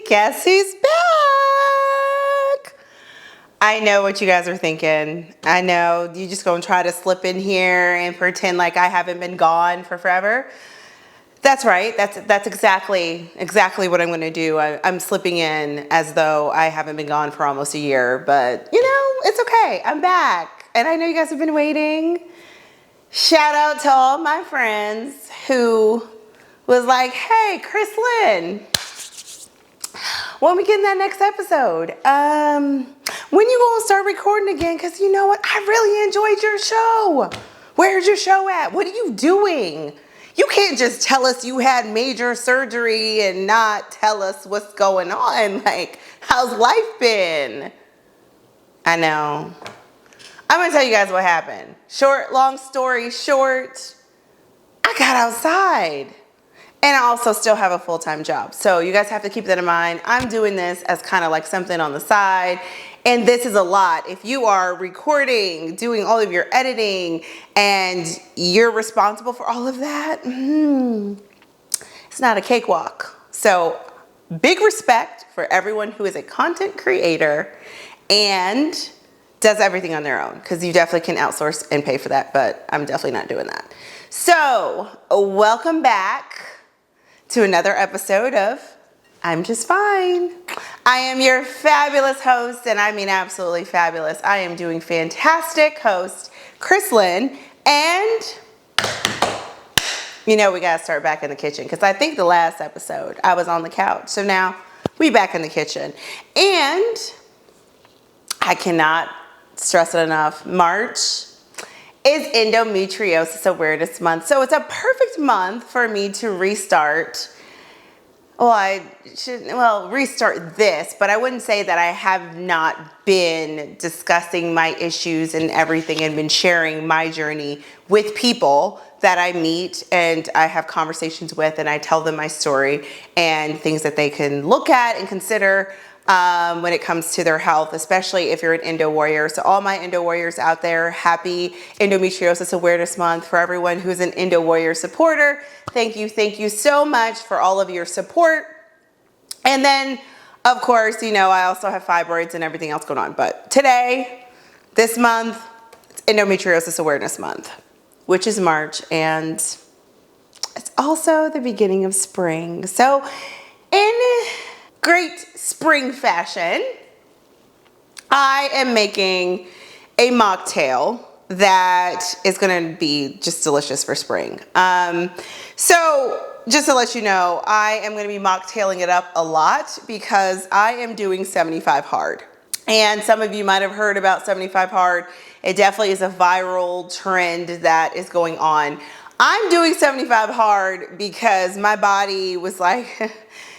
Guess who's back? I know what you guys are thinking. I know you just gonna try to slip in here and pretend like I haven't been gone for forever. That's right. That's exactly what I'm gonna do. I'm slipping in as though I haven't been gone for almost a year, but you know, it's okay. I'm back. And I know you guys have been waiting. Shout out to all my friends who was like, hey, Chris Lynn, when we get in that next episode, when you gonna start recording again? Because you know what? I really enjoyed your show. Where's your show at? What are you doing? You can't just tell us you had major surgery and not tell us what's going on. Like, how's life been? I know. I'm gonna tell you guys what happened. Long story short, I got outside. And I also still have a full-time job. So you guys have to keep that in mind. I'm doing this as kind of like something on the side. And this is a lot. If you are recording, doing all of your editing, and you're responsible for all of that, it's not a cakewalk. So big respect for everyone who is a content creator and does everything on their own, because you definitely can outsource and pay for that, but I'm definitely not doing that. So welcome back to another episode of I'm Just Fine. I am your fabulous host, and I mean absolutely fabulous. I am doing fantastic host, Chris Lynn, and you know we gotta start back in the kitchen, because I think the last episode I was on the couch, so now we back in the kitchen. And I cannot stress it enough, March is Endometriosis Awareness Month. So it's a perfect month for me to restart. Well, I should, restart this, but I wouldn't say that I have not been discussing my issues and everything and been sharing my journey with people that I meet and I have conversations with, and I tell them my story and things that they can look at and consider when it comes to their health, especially if you're an endo warrior. So all my endo warriors out there, happy Endometriosis Awareness Month. For everyone who's an endo warrior supporter, thank you so much for all of your support. And then, of course, you know, I also have fibroids and everything else going on. But today, this month, it's Endometriosis Awareness Month, which is March, and it's also the beginning of spring. So in great spring fashion, I am making a mocktail that is gonna be just delicious for spring. So just to let you know, I am gonna be mocktailing it up a lot because I am doing 75 hard. And some of you might have heard about 75 hard. It definitely is a viral trend that is going on. I'm doing 75 hard because my body was like,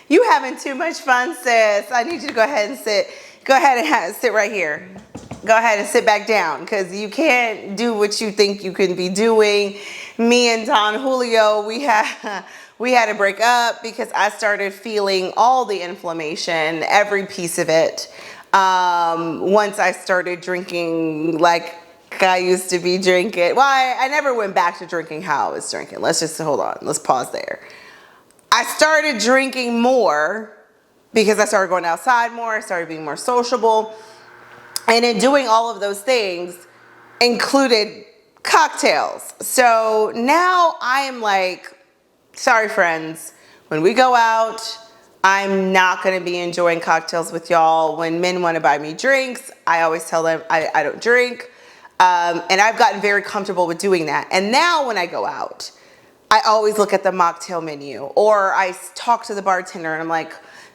you having too much fun, sis. I need you to go ahead and sit. Go ahead and sit right here. Go ahead and sit back down, because you can't do what you think you can be doing. Me and Don Julio, we had to break up because I started feeling all the inflammation, every piece of it. Once I started drinking like I used to be drinking. Well, I never went back to drinking how I was drinking. Let's just hold on. Let's pause there. I started drinking more because I started going outside more. I started being more sociable. And in doing all of those things included cocktails. So now I am like, sorry friends, when we go out, I'm not gonna be enjoying cocktails with y'all. When men wanna buy me drinks, I always tell them I don't drink. And I've gotten very comfortable with doing that. And now when I go out, I always look at the mocktail menu, or I talk to the bartender and I'm like,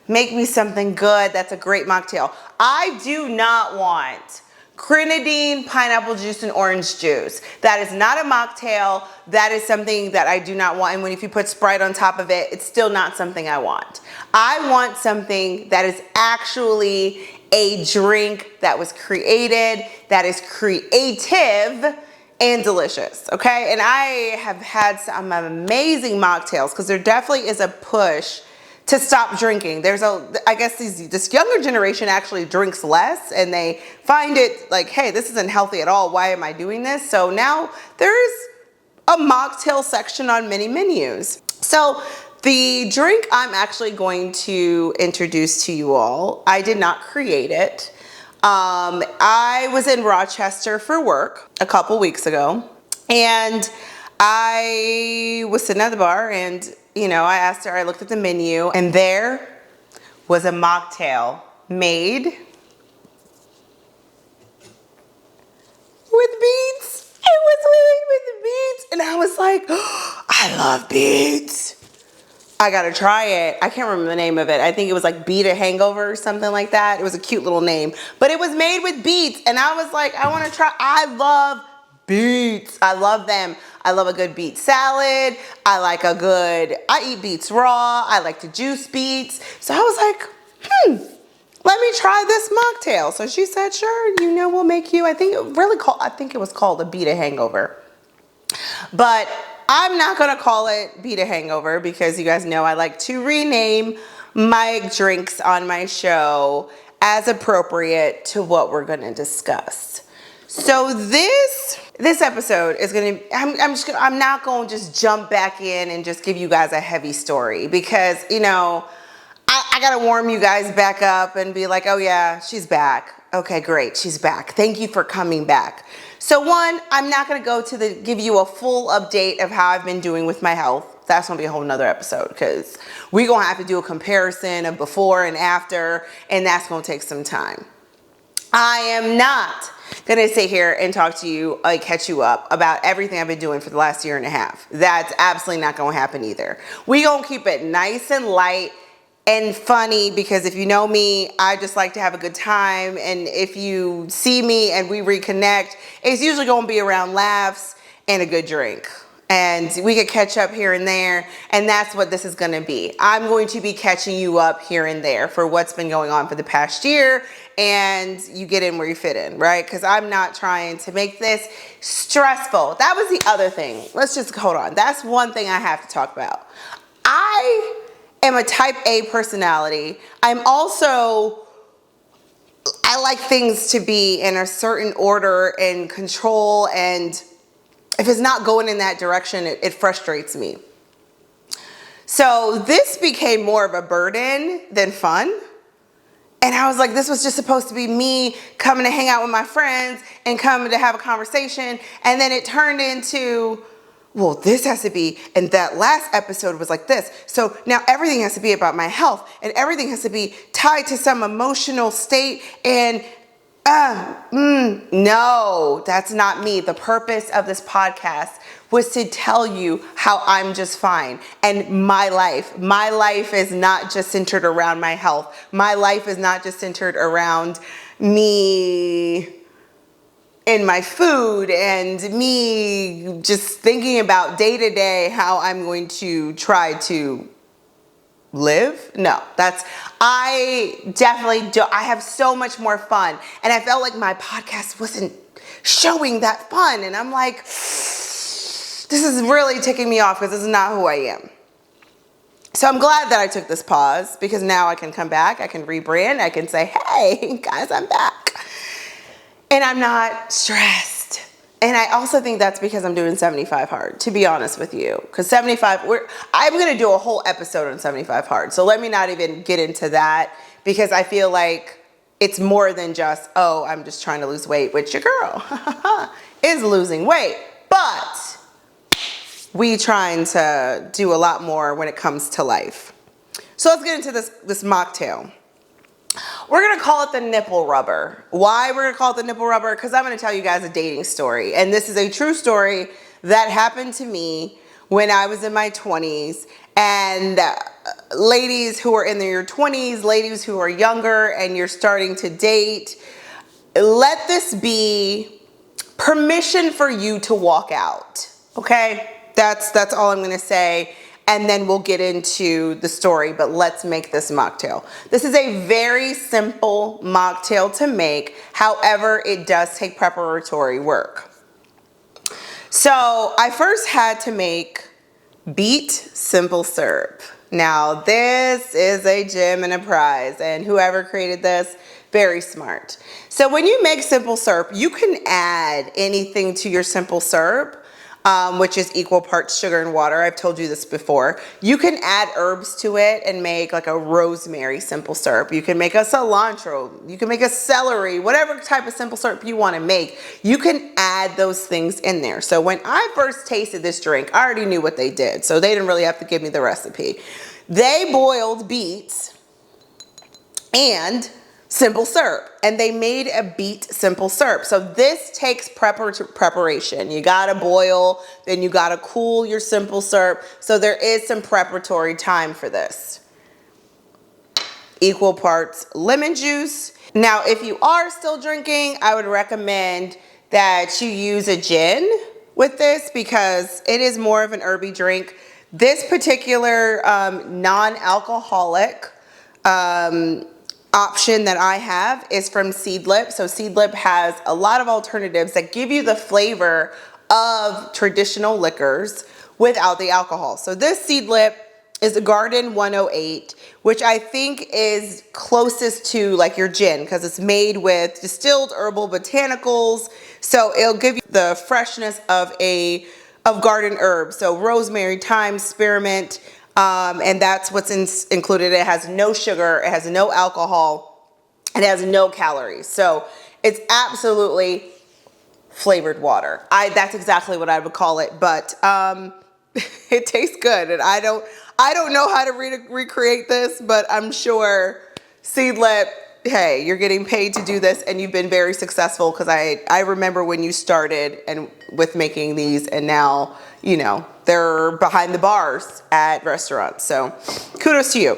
make me something good that's a great mocktail. I do not want grenadine, pineapple juice, and orange juice. That is not a mocktail. That is something that I do not want. And if you put Sprite on top of it, it's still not something I want. I want something that is actually a drink that was created, that is creative and delicious, okay? And I have had some amazing mocktails, because there definitely is a push to stop drinking. I guess this younger generation actually drinks less, and they find it like, hey, this isn't healthy at all. Why am I doing this? So now there's a mocktail section on many menus. So The drink I'm actually going to introduce to you all, I did not create it. I was in Rochester for work a couple weeks ago, and I was sitting at the bar, and I asked her, I looked at the menu, and there was a mocktail made with beets. It was made with beets, and I was like, oh, I love beets. I gotta try it. I can't remember the name of it. I think it was like Beet a Hangover or something like that. It was a cute little name, but it was made with beets, and I was like, I want to try. I love beets. I love them. I love a good beet salad. I eat beets raw. I like to juice beets. So I was like, let me try this mocktail. So she said, sure, we'll make you, I think it was called a Beet a Hangover. But I'm not gonna call it Beet a Hangover because you guys know I like to rename my drinks on my show as appropriate to what we're gonna discuss. So this episode is I'm not gonna just jump back in and just give you guys a heavy story because I gotta warm you guys back up and be like, oh yeah, she's back. Okay, great, she's back. Thank you for coming back. So one, I'm not gonna give you a full update of how I've been doing with my health. That's gonna be a whole nother episode because we're gonna have to do a comparison of before and after, and that's gonna take some time. I am not gonna sit here and talk to you, catch you up about everything I've been doing for the last year and a half. That's absolutely not gonna happen either. We gonna keep it nice and light and funny because if you know me, I just like to have a good time. And if you see me and we reconnect, it's usually gonna be around laughs and a good drink. And we could catch up here and there, and that's what this is gonna be. I'm going to be catching you up here and there for what's been going on for the past year, and you get in where you fit in, right? Because I'm not trying to make this stressful. That was the other thing. Let's just hold on. That's one thing I have to talk about. I am a type A personality. I like things to be in a certain order and control, and if it's not going in that direction, it frustrates me. So this became more of a burden than fun. And I was like, this was just supposed to be me coming to hang out with my friends and coming to have a conversation. And then it turned into, well, this has to be, and that last episode was like this. So now everything has to be about my health and everything has to be tied to some emotional state and no, that's not me. The purpose of this podcast was to tell you how I'm just fine. And my life is not just centered around my health. My life is not just centered around me and my food and me just thinking about day to day how I'm going to try to live. No, I definitely do. I have so much more fun. And I felt like my podcast wasn't showing that fun. And I'm like, this is really ticking me off because this is not who I am. So I'm glad that I took this pause because now I can come back. I can rebrand. I can say, hey guys, I'm back. And I'm not stressed. And I also think that's because I'm doing 75 hard, to be honest with you. Because 75, I'm going to do a whole episode on 75 hard. So let me not even get into that because I feel like it's more than just, oh, I'm just trying to lose weight, which your girl is losing weight. But we trying to do a lot more when it comes to life. So let's get into this mocktail. We're going to call it the Nipple Rubber. Why we're going to call it the Nipple Rubber? Because I'm going to tell you guys a dating story. And this is a true story that happened to me when I was in my 20s. And ladies who are in your 20s, ladies who are younger and you're starting to date, let this be permission for you to walk out. Okay? That's all I'm going to say. And then we'll get into the story, but let's make this mocktail. This is a very simple mocktail to make. However, it does take preparatory work. So I first had to make beet simple syrup. Now this is a gem and a prize, and whoever created this, very smart. So when you make simple syrup, you can add anything to your simple syrup. which is equal parts sugar and water. I've told you this before. You can add herbs to it and make like a rosemary simple syrup. You can make a cilantro. You can make a celery, whatever type of simple syrup you want to make. You can add those things in there. So when I first tasted this drink, I already knew what they did. So they didn't really have to give me the recipe. They boiled beets and simple syrup, and they made a beet simple syrup. So this takes preparation. You gotta boil, then you gotta cool your simple syrup. So there is some preparatory time for this. Equal parts lemon juice. Now, if you are still drinking, I would recommend that you use a gin with this because it is more of an herby drink. This particular non-alcoholic option that I have is from Seedlip. So Seedlip has a lot of alternatives that give you the flavor of traditional liquors without the alcohol. So this Seedlip is a Garden 108, which I think is closest to like your gin because it's made with distilled herbal botanicals. So it'll give you the freshness of garden herbs. So rosemary, thyme, spearmint, and that's what's included. It has no sugar, it has no alcohol, it has no calories. So it's absolutely flavored water. That's exactly what I would call it, but it tastes good. And I don't know how to recreate this, but I'm sure Seedlip, hey, you're getting paid to do this and you've been very successful because I remember when you started and with making these, and now, you know, they're behind the bars at restaurants. So kudos to you.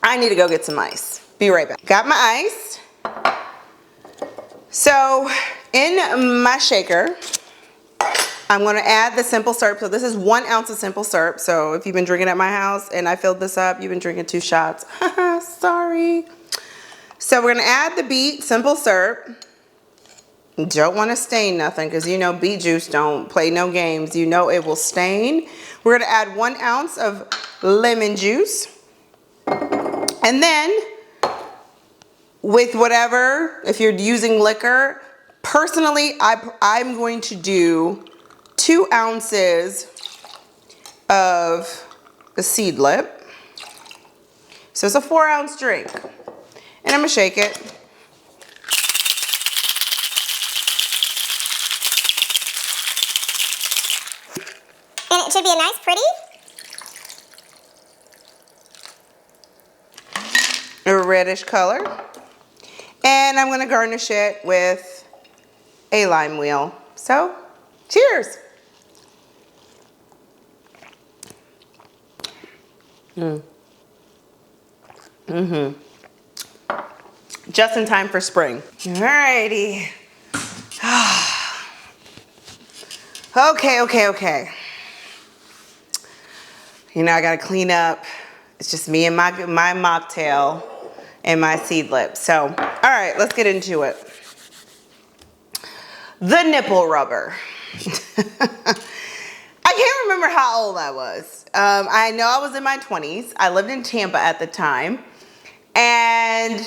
I need to go get some ice. Be right back. Got my ice. So in my shaker, I'm going to add the simple syrup. So this is 1 ounce of simple syrup. So if you've been drinking at my house and I filled this up, you've been drinking 2 shots. Sorry. So we're going to add the beet simple syrup. Don't want to stain nothing because you know beet juice don't play no games. You know it will stain. We're going to add 1 ounce of lemon juice. And then with whatever, if you're using liquor, personally, I'm going to do 2 ounces of the Seedlip. So it's a 4-ounce drink. And I'm going to shake it. And it should be a nice, pretty. A reddish color. And I'm going to garnish it with a lime wheel. So, cheers. Just in time for spring. Alrighty. Okay. You know, I gotta clean up. It's just me and my mocktail and my Seedlip. So, all right, let's get into it. The nipple rubber. I can't remember how old I was. I know I was in my 20s. I lived in Tampa at the time. And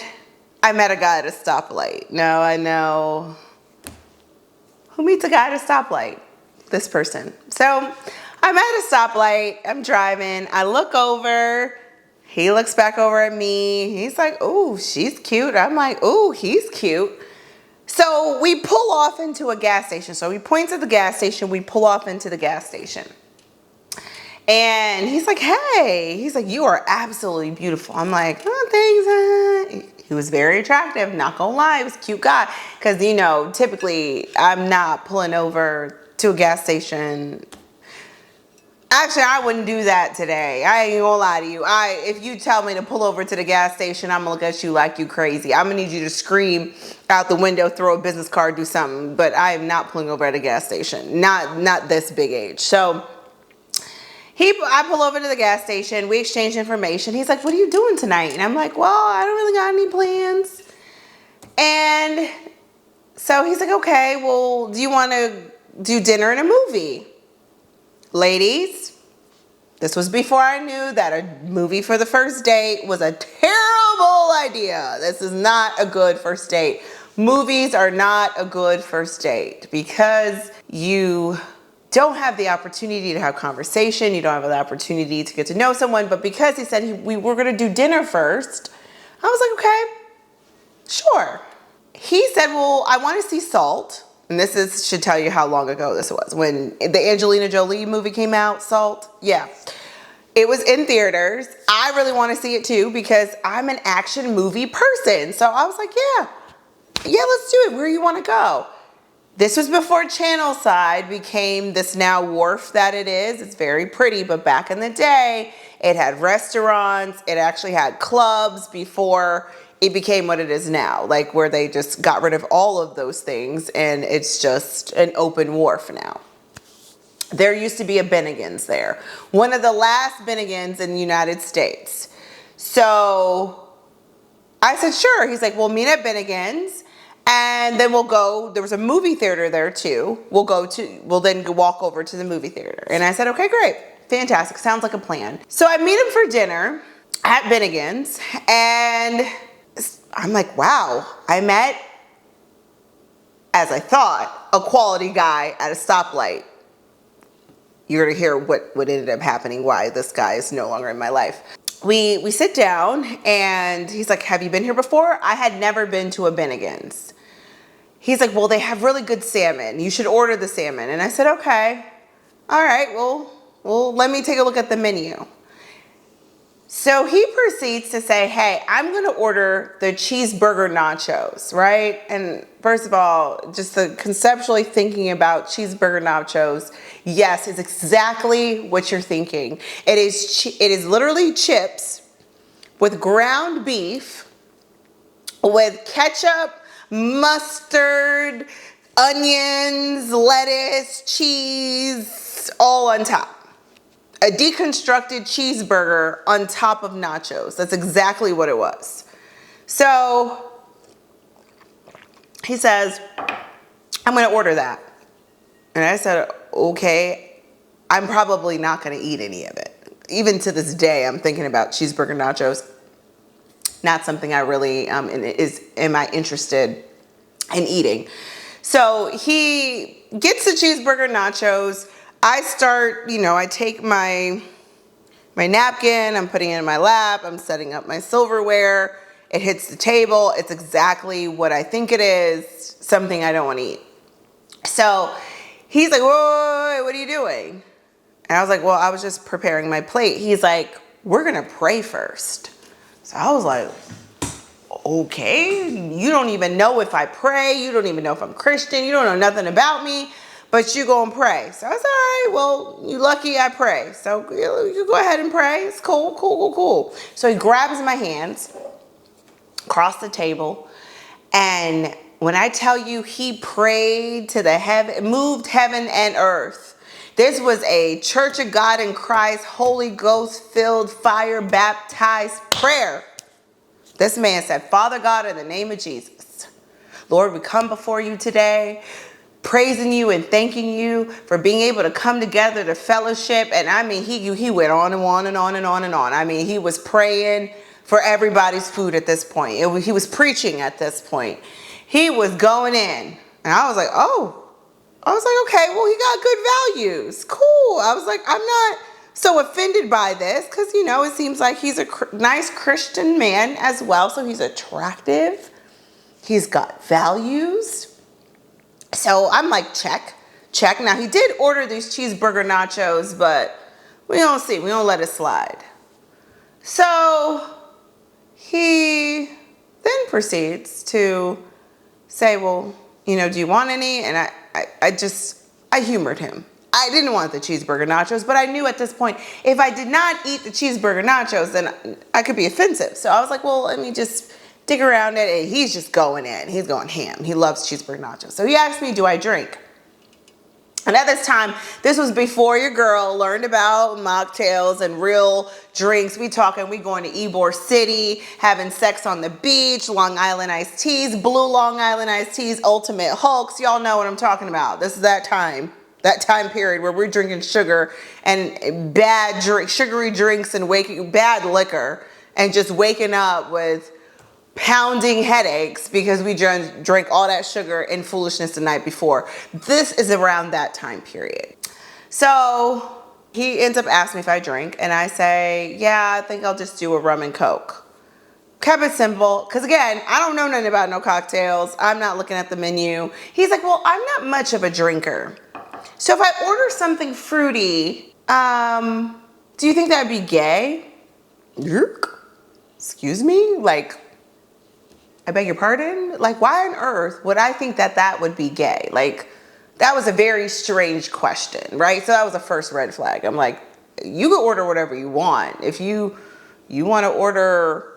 I met a guy at a stoplight. No, I know. Who meets a guy at a stoplight? This person. So I'm at a stoplight. I'm driving. I look over. He looks back over at me. He's like, ooh, she's cute. I'm like, ooh, he's cute. So we pull off into a gas station. So he points at the gas station. We pull off into the gas station. And he's like, hey. He's like, you are absolutely beautiful. I'm like, oh, thanks. He was very attractive. Not gonna lie. He was a cute guy. Because, you know, typically I'm not pulling over to a gas station. Actually, I wouldn't do that today. I ain't gonna lie to you. If you tell me to pull over to the gas station, I'm gonna look at you like you crazy. I'm gonna need you to scream out the window, throw a business card, do something. But I am not pulling over at a gas station. Not this big age. So I pull over to the gas station. We exchange information. He's like, what are you doing tonight? And I'm like, well, I don't really got any plans. And so he's like, okay, well, do you want to do dinner and a movie? Ladies, this was before I knew that a movie for the first date was a terrible idea. This is not a good first date. Movies are not a good first date because you don't have the opportunity to have conversation. You don't have the opportunity to get to know someone. But because he said we were going to do dinner first, I was like, okay, sure. He said, well, I want to see Salt. And should tell you how long ago this was. When the Angelina Jolie movie came out, Salt. Yeah. It was in theaters. I really want to see it too because I'm an action movie person. So I was like, yeah, let's do it. Where you want to go? This was before Channelside became this now wharf that it is. It's very pretty, but back in the day, it had restaurants. It actually had clubs before it became what it is now, like where they just got rid of all of those things and it's just an open wharf now. There used to be a Bennigan's there. One of the last Bennigan's in the United States. So I said, sure. He's like, we'll meet at Bennigan's. And then we'll go, there was a movie theater there too. We'll then walk over to the movie theater. And I said, okay, great. Fantastic. Sounds like a plan. So I meet him for dinner at Bennigan's. And I'm like, wow, I met, as I thought, a quality guy at a stoplight. You're going to hear what ended up happening, why this guy is no longer in my life. We sit down and he's like, have you been here before? I had never been to a Bennigan's. He's like, well, they have really good salmon. You should order the salmon. And I said, okay. All right, well, let me take a look at the menu. So he proceeds to say, hey, I'm going to order the cheeseburger nachos, right? And first of all, just conceptually thinking about cheeseburger nachos, yes, it's exactly what you're thinking. It is literally chips with ground beef, with ketchup, mustard, onions, lettuce, cheese, all on top. A deconstructed cheeseburger on top of nachos. That's exactly what it was. So he says, I'm going to order that. And I said, okay, I'm probably not going to eat any of it. Even to this day, I'm thinking about cheeseburger nachos. Not something I really am I interested in eating. So he gets the cheeseburger nachos. I start, I take my napkin, I'm putting it in my lap, I'm setting up my silverware. It hits the table. It's exactly what I think it is, something I don't want to eat. So he's like, whoa, what are you doing? And I was like, well, I was just preparing my plate. He's like, we're going to pray first. So I was like, okay, you don't even know if I pray. You don't even know if I'm Christian. You don't know nothing about me, but you go and pray. So I was all right, well, you lucky I pray. So you go ahead and pray. It's cool. So he grabs my hands across the table. And when I tell you he prayed to the heaven, moved heaven and earth. This was a Church of God in Christ, Holy Ghost filled, fire baptized prayer. This man said, Father God, in the name of Jesus, Lord, we come before you today, praising you and thanking you for being able to come together to fellowship. And I mean, he went on and on and on and on and on. I mean, he was praying for everybody's food at this point. He was preaching at this point. He was going in. And I was like, okay, well, he got good values. Cool. I was like, I'm not so offended by this because, it seems like he's a nice Christian man as well. So he's attractive. He's got values. So I'm like, check. Now, he did order these cheeseburger nachos, but we don't let it slide. So he then proceeds to say, well, do you want any? And I humored him. I didn't want the cheeseburger nachos, but I knew at this point, if I did not eat the cheeseburger nachos, then I could be offensive. So I was like, well, let me just dig around it. And he's just going in. He's going ham. He loves cheeseburger nachos. So he asked me, do I drink? And at this time, this was before your girl learned about mocktails and real drinks. We going to Ybor City, having sex on the beach, Long Island iced teas, blue Long Island iced teas, Ultimate Hulks. Y'all know what I'm talking about. This is that time period where we're drinking sugar and sugary drinks and bad liquor and just waking up with pounding headaches because we drank all that sugar and foolishness the night before. This is around that time period. So he ends up asking me if I drink, and I say, yeah, I think I'll just do a rum and coke. Kept it simple, because again, I don't know nothing about no cocktails. I'm not looking at the menu. He's like, well, I'm not much of a drinker. So if I order something fruity, do you think that would be gay? Excuse me? Like, I beg your pardon? Like, why on earth would I think that that would be gay? Like, that was a very strange question, right? So that was the first red flag. I'm like, you can order whatever you want. If you want to order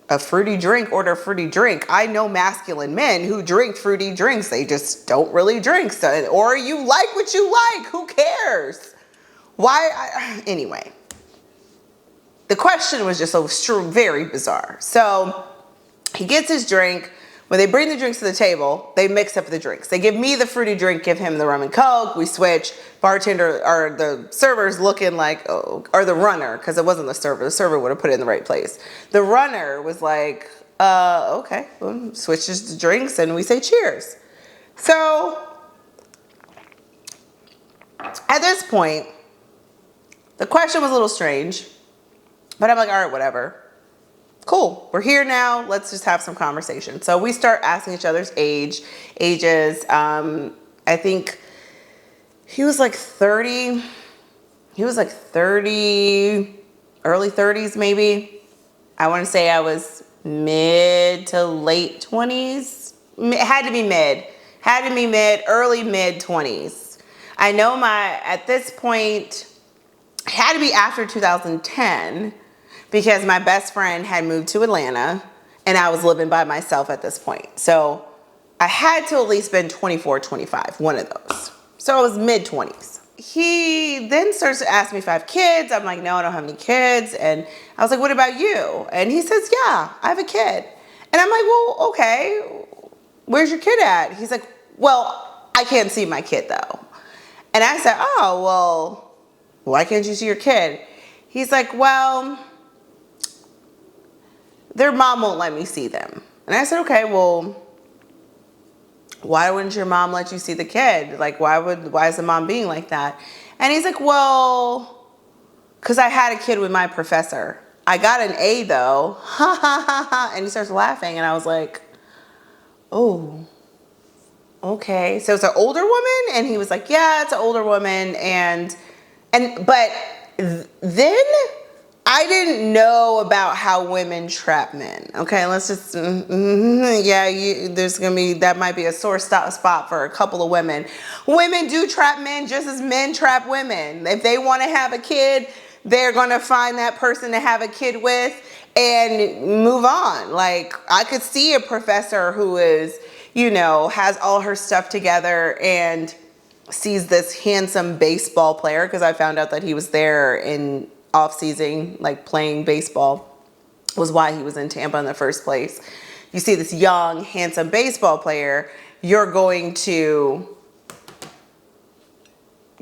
a fruity drink, order a fruity drink. I know masculine men who drink fruity drinks. They just don't really drink. So, or you like what you like. Who cares? Anyway, the question was just so very bizarre. So he gets his drink. When they bring the drinks to the table, they mix up the drinks. They give me the fruity drink, give him the rum and coke. We switch. Bartender or the server's looking like, oh, or the runner, because it wasn't the server. The server would have put it in the right place. The runner was like, okay, well, switches the drinks and we say cheers. So at this point, the question was a little strange, but I'm like, all right, whatever. Cool, we're here now. Let's just have some conversation. So we start asking each other's ages. I think he was like 30. He was like 30, early 30s maybe. I want to say I was mid to late 20s. It had to be mid, early mid 20s. I know at this point, it had to be after 2010. Because my best friend had moved to Atlanta and I was living by myself at this point. So I had to at least been 24, 25, one of those. So I was mid 20s. He then starts to ask me if I have kids. I'm like, no, I don't have any kids. And I was like, what about you? And he says, yeah, I have a kid. And I'm like, well, okay, where's your kid at? He's like, well, I can't see my kid though. And I said, oh, well, why can't you see your kid? He's like, well, their mom won't let me see them. And I said, okay, well, why wouldn't your mom let you see the kid? Like, why is the mom being like that? And he's like, well, because I had a kid with my professor. I got an A though. Ha ha ha ha. And he starts laughing and I was like, oh, okay. So it's an older woman? And he was like, yeah, it's an older woman. But then I didn't know about how women trap men. Okay, let's just, there's gonna be, that might be a sore spot for a couple of women. Women do trap men just as men trap women. If they wanna have a kid, they're gonna find that person to have a kid with and move on. Like, I could see a professor who is, has all her stuff together and sees this handsome baseball player, because I found out that he was there in off-season, like playing baseball, was why he was in Tampa in the first place. You see this young, handsome baseball player, you're going to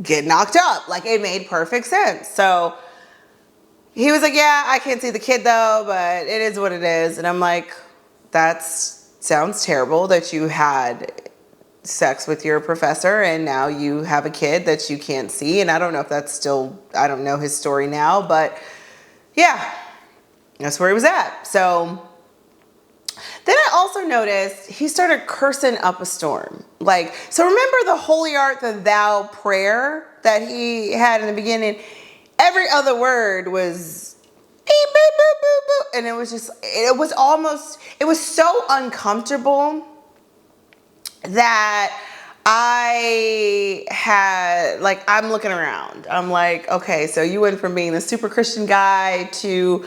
get knocked up. Like, it made perfect sense. So he was like, yeah, I can't see the kid though, but it is what it is. And I'm like, that sounds terrible that you had sex with your professor and now you have a kid that you can't see. And I don't know if that's still, I don't know his story now, but yeah, that's where he was at. So then I also noticed he started cursing up a storm. Like, so remember the holy art, the thou prayer that he had in the beginning? Every other word was beep, boop, boop, boop, boop. And it was so uncomfortable that I had, like, I'm looking around. I'm like, okay, so you went from being the super Christian guy to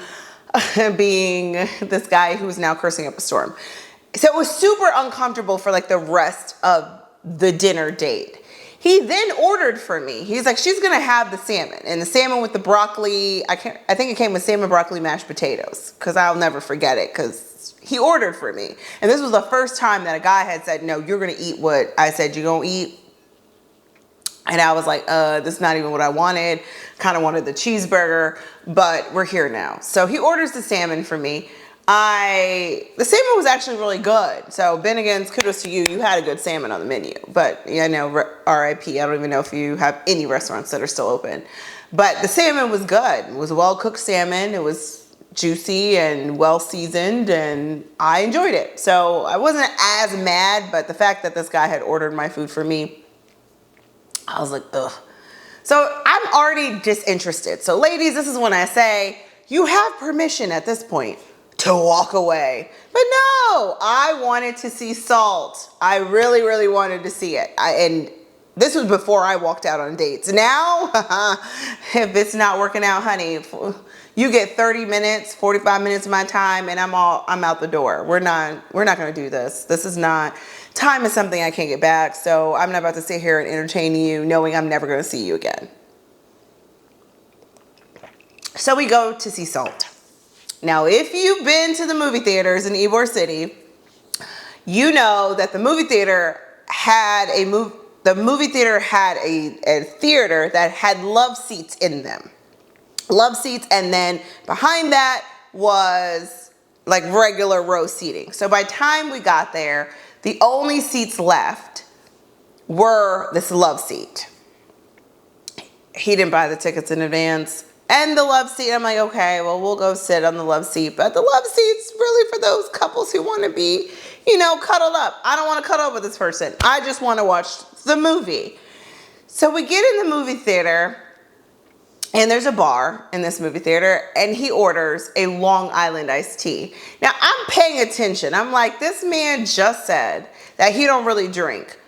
being this guy who's now cursing up a storm. So it was super uncomfortable for like the rest of the dinner date. He then ordered for me. He's like, she's gonna have the salmon, and the salmon with the broccoli. I think it came with salmon, broccoli, mashed potatoes, because I'll never forget it, because he ordered for me. And this was the first time that a guy had said, no, you're gonna eat what I said you're gonna eat. And I was like, this is not even what I wanted. Kind of wanted the cheeseburger, but we're here now. So he orders the salmon for me. the salmon was actually really good. So Bennigan's, kudos to you. You had a good salmon on the menu. But I know, RIP, I don't even know if you have any restaurants that are still open. But the salmon was good. It was well-cooked salmon. It was juicy and well-seasoned, and I enjoyed it. So I wasn't as mad, but the fact that this guy had ordered my food for me, I was like, ugh. So I'm already disinterested. So ladies, this is when I say, you have permission at this point to walk away. But no, I wanted to see Salt. I really, really wanted to see it. And this was before I walked out on dates. Now, if it's not working out, honey, you get 30 minutes, 45 minutes of my time, and I'm out the door. We're not gonna do this. This is not, time is something I can't get back. So I'm not about to sit here and entertain you knowing I'm never gonna see you again. So we go to see Salt. Now, if you've been to the movie theaters in Ybor City, you know that the movie theater had a theater that had love seats in them. Love seats, and then behind that was like regular row seating. So by the time we got there, the only seats left were this love seat. He didn't buy the tickets in advance. And the love seat, I'm like, okay, well, we'll go sit on the love seat. But the love seat's really for those couples who want to be, cuddled up. I don't want to cuddle up with this person. I just want to watch the movie. So we get in the movie theater, and there's a bar in this movie theater, and he orders a Long Island iced tea. Now, I'm paying attention. I'm like, this man just said that he don't really drink.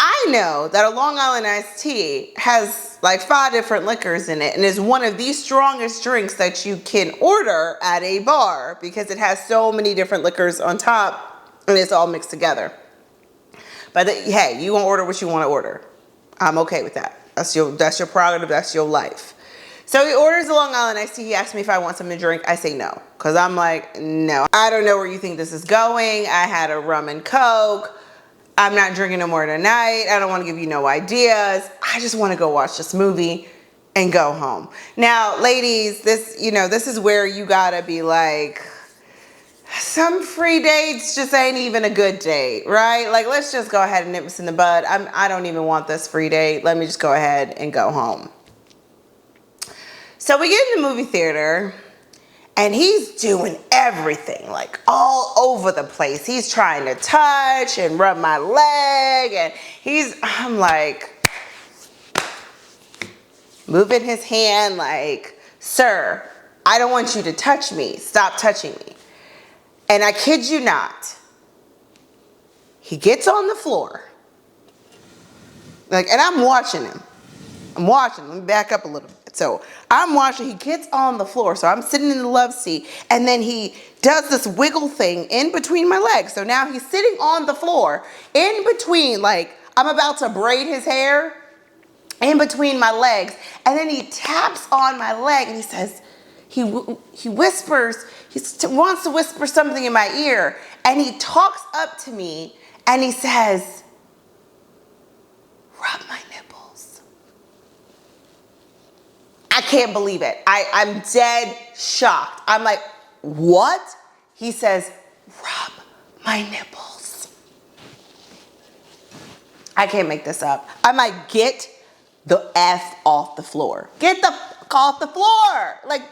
I know that a Long Island iced tea has like 5 different liquors in it and is one of the strongest drinks that you can order at a bar because it has so many different liquors on top and it's all mixed together. But hey, you want to order what you want to order. I'm okay with that. That's your prerogative. That's your life. So he orders a Long Island iced tea. He asks me if I want something to drink. I say no, because I'm like, no. I don't know where you think this is going. I had a rum and Coke. I'm not drinking no more tonight. I don't want to give you no ideas. I just want to go watch this movie and go home. Now, ladies, this is where you gotta be like, some free dates just ain't even a good date, right? Like, let's just go ahead and nip this in the bud. I don't even want this free date. Let me just go ahead and go home. So we get in the movie theater, and he's doing everything, like all over the place. He's trying to touch and rub my leg, and I'm like, moving his hand like, sir, I don't want you to touch me. Stop touching me. And I kid you not, he gets on the floor, and I'm watching him. Let me back up a little bit. So I'm watching, he gets on the floor. So I'm sitting in the love seat, and then he does this wiggle thing in between my legs. So now he's sitting on the floor in between, like I'm about to braid his hair in between my legs. And then he taps on my leg and he says, he whispers, he wants to whisper something in my ear. And he talks up to me and he says, rub my nipples. I can't believe it. I'm dead shocked. I'm like, what? He says, rub my nipples. I can't make this up. I'm like, get the F off the floor. Get the F off the floor. Like,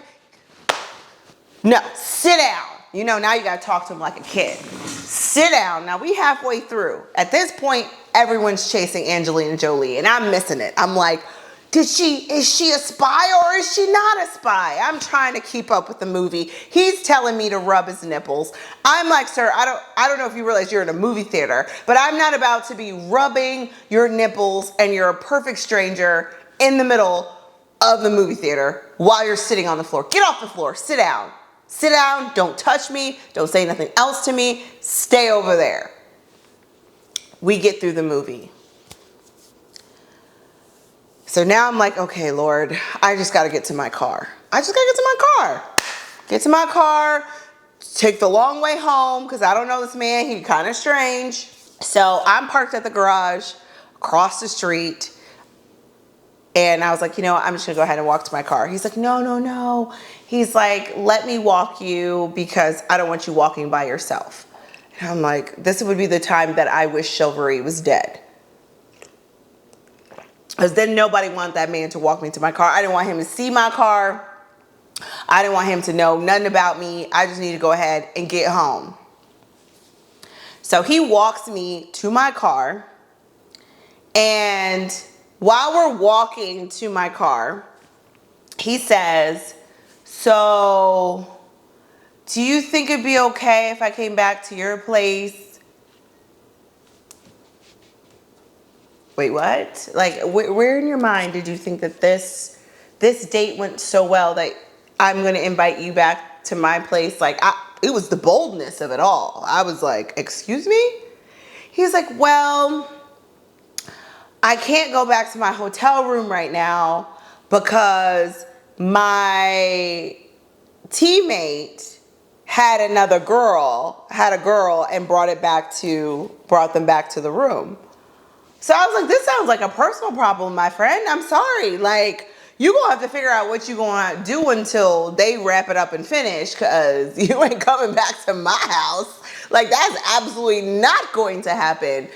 no, sit down. Now you gotta talk to him like a kid. Sit down. Now we halfway through. At this point, everyone's chasing Angelina Jolie and I'm missing it. I'm like, is she a spy or is she not a spy? I'm trying to keep up with the movie. He's telling me to rub his nipples. I'm like, sir, I don't know if you realize you're in a movie theater, but I'm not about to be rubbing your nipples and you're a perfect stranger in the middle of the movie theater while you're sitting on the floor. Get off the floor. Sit down. Sit down. Don't touch me. Don't say nothing else to me. Stay over there. We get through the movie. So now I'm like, okay, Lord, I just got to get to my car. Get to my car, take the long way home because I don't know this man. He's kind of strange. So I'm parked at the garage across the street And I was like, you know what? I'm just gonna go ahead and walk to my car. He's like, no, no, no. He's like, let me walk you because I don't want you walking by yourself. And I'm like, this would be the time that I wish chivalry was dead. Because then nobody wanted that man to walk me to my car. I didn't want him to see my car. I didn't want him to know nothing about me. I just need to go ahead and get home. So he walks me to my car. And while we're walking to my car, he says, so do you think it'd be okay if I came back to your place? Wait, what? Like, where in your mind did you think that this date went so well that I'm going to invite you back to my place? Like, it was the boldness of it all. I was like, excuse me? He's like, well, I can't go back to my hotel room right now because my teammate had a girl and brought them back to the room. So I was like, this sounds like a personal problem, my friend. I'm sorry. Like, you gonna have to figure out what you gonna do until they wrap it up and finish, because you ain't coming back to my house. Like, that's absolutely not going to happen.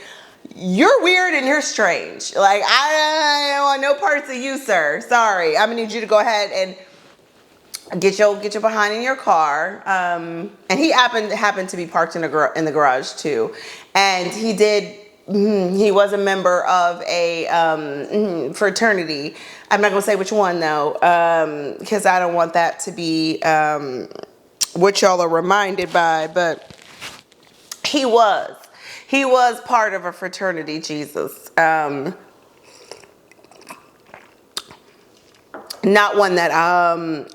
You're weird and you're strange. Like, I don't want no parts of you, sir. Sorry. I'm gonna need you to go ahead and get your behind in your car. And he happened to be parked in the garage too. And he was a member of a fraternity. I'm not gonna say which one though, because I don't want that to be what y'all are reminded by. But he was part of a fraternity. Jesus, not one that I'm.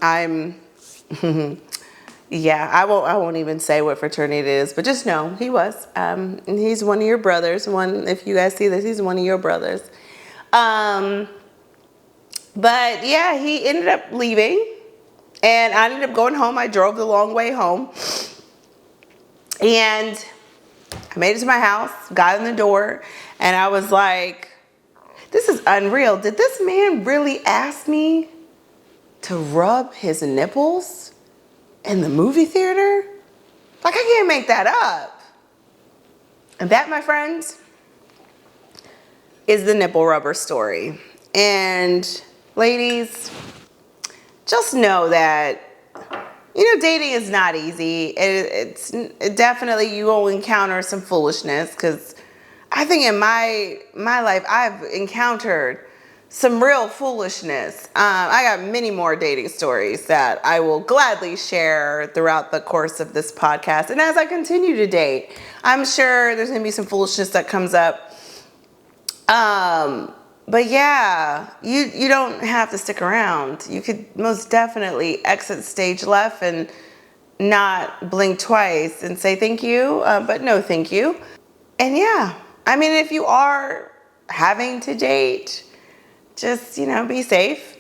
Yeah, I won't even say what fraternity it is, but just know he was. And he's one of your brothers. If you guys see this, he's one of your brothers. But yeah, he ended up leaving, and I ended up going home. I drove the long way home, and I made it to my house, got in the door, and I was like, this is unreal. Did this man really ask me to rub his nipples in the movie theater? Like, I can't make that up. And that, my friends, is the nipple rubber story. And ladies, just know that, dating is not easy. It definitely, you will encounter some foolishness, because I think in my life, I've encountered some real foolishness. I got many more dating stories that I will gladly share throughout the course of this podcast. And as I continue to date, I'm sure there's gonna be some foolishness that comes up. But yeah, you don't have to stick around. You could most definitely exit stage left and not blink twice and say thank you, but no thank you. And yeah, I mean, if you are having to date, just, be safe,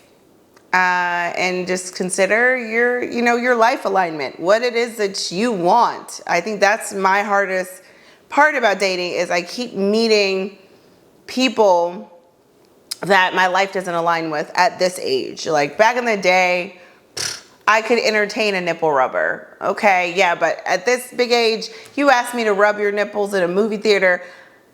and just consider your life alignment, what it is that you want. I think that's my hardest part about dating, is I keep meeting people that my life doesn't align with at this age. Like, back in the day, I could entertain a nipple rubber. Okay, yeah, but at this big age, you asked me to rub your nipples in a movie theater,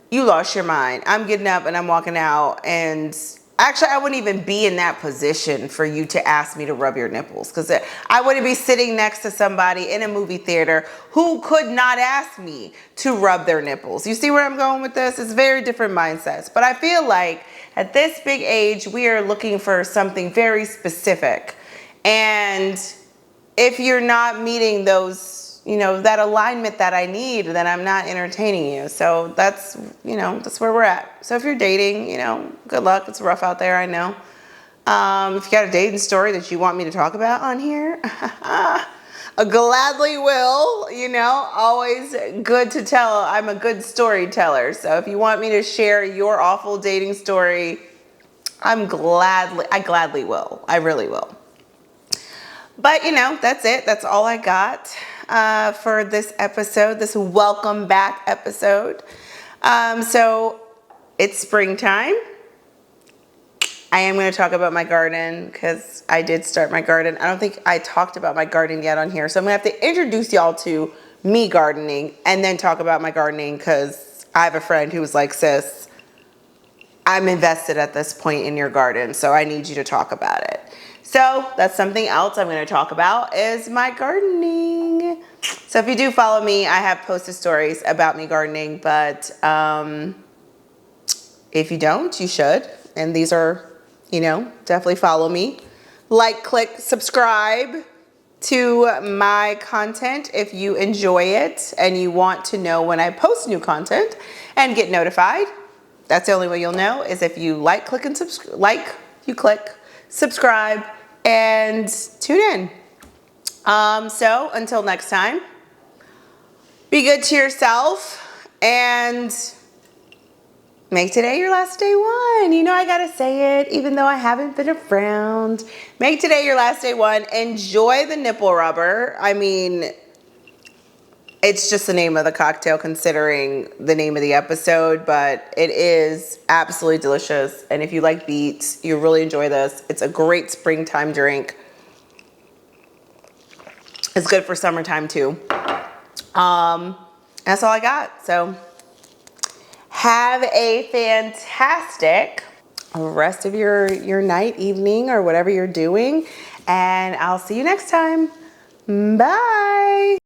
you lost your mind. I'm getting up and I'm walking out, and actually, I wouldn't even be in that position for you to ask me to rub your nipples, because I wouldn't be sitting next to somebody in a movie theater who could not ask me to rub their nipples. You see where I'm going with this? It's very different mindsets. But I feel like at this big age, we are looking for something very specific. And if you're not meeting those, that alignment that I need, then I'm not entertaining you. So that's where we're at. So if you're dating, good luck. It's rough out there, I know. If you got a dating story that you want me to talk about on here, I gladly will. Always good to tell. I'm a good storyteller. So if you want me to share your awful dating story, I gladly will. I really will. But, that's it. That's all I got for this episode, this welcome back episode. So it's springtime. I am going to talk about my garden because I did start my garden. I don't think I talked about my garden yet on here. So I'm going to have to introduce y'all to me gardening and then talk about my gardening because I have a friend who was like, sis, I'm invested at this point in your garden, so I need you to talk about it. So that's something else I'm going to talk about is my gardening. So if you do follow me, I have posted stories about me gardening, but if you don't, you should. And these are, you know, definitely follow me. Like, click, subscribe to my content if you enjoy it and you want to know when I post new content and get notified. That's the only way you'll know is if you like, click, and subscribe, and tune in. So until next time, be good to yourself and make today your last day one. You know I gotta say it, even though I haven't been around. Make today your last day one. Enjoy the nipple rubber. I mean, it's just the name of the cocktail considering the name of the episode, but it is absolutely delicious. And if you like beets, you'll really enjoy this. It's a great springtime drink. It's good for summertime too. That's all I got. So have a fantastic rest of your night, evening, or whatever you're doing. And I'll see you next time. Bye.